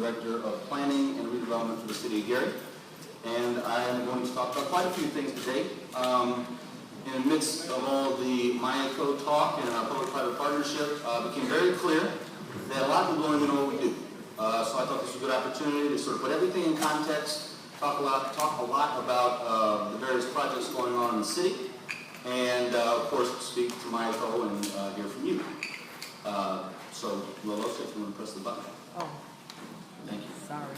Director of Planning and Redevelopment for the City of Gary. And I am going to talk about quite a few things today. In the midst of all the MIACO talk and our public-private partnership, it became very clear that a lot of people don't even know what we do. So I thought this was a good opportunity to sort of put everything in context, talk a lot about the various projects going on in the city, and of course speak to MIACO and hear from you. So Lolos, if you want to press the button. Oh. Thank you. Sorry.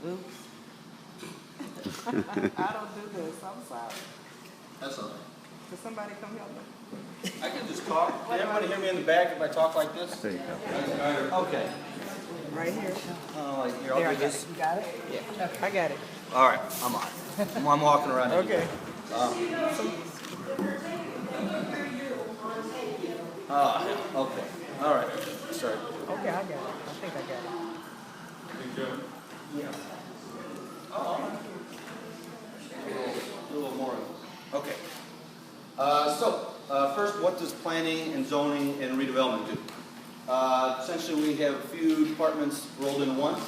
Oops. I don't do this. I'm sorry. That's all right. Can somebody come help me? I can just talk. Can everybody hear me in the back if I talk like this? There you go. Okay. Right here. Like here, There, I'll I do got this. it. You got it? Yeah. I got it. All right, I'm on. I'm walking around. Okay. Okay. All right. Sorry. Okay, I got it. I think I got it. Yeah. Oh. A little more. Okay. First, what does planning and zoning and redevelopment do? Essentially, we have a few departments rolled into one.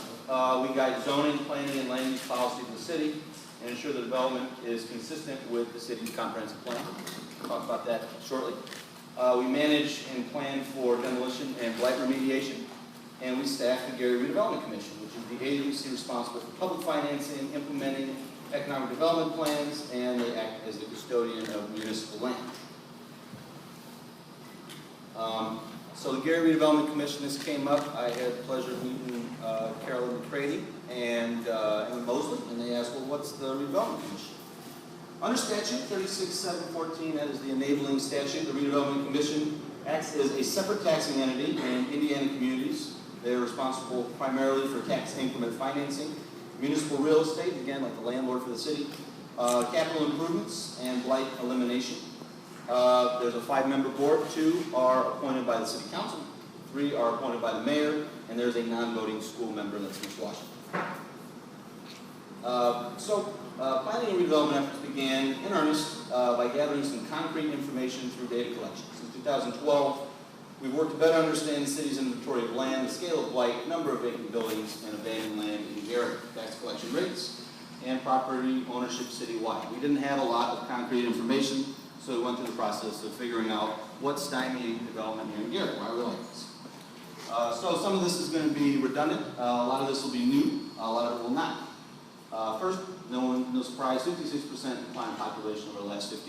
We guide zoning, planning, and land use policy of the city and ensure the development is consistent with the city's comprehensive plan. We'll talk about that shortly. We manage and plan for demolition and blight remediation. And we staff the Gary Redevelopment Commission, which is the agency responsible for public financing, implementing economic development plans, and they act as the custodian of municipal land. So the Gary Redevelopment Commission, this came up. I had the pleasure of meeting Carolyn McCready and Ellen Mosley, and they asked, well, what's the Redevelopment Commission? Under statute 36.714, that is the enabling statute, the Redevelopment Commission acts as a separate taxing entity in Indiana communities. They're responsible primarily for tax increment financing, municipal real estate, again, like the landlord for the city, capital improvements, and blight elimination. There's a 5-member board. 2 are appointed by the city council, 3 are appointed by the mayor, and there's a non-voting school member, that's Ms. Washington. Planning and redevelopment efforts began in earnest by gathering some concrete information through data collection. Since 2012, we've worked to better understand the city's inventory of land, the scale of blight, number of vacant buildings, and abandoned land in Gary, tax collection rates, and property ownership citywide. We didn't have a lot of concrete information, so we went through the process of figuring out what's stymieing development here in Gary. Why we like this. So some of this is going to be redundant. A lot of this will be new. A lot of it will not. First, no surprise, 56% decline in population over the last 50 years.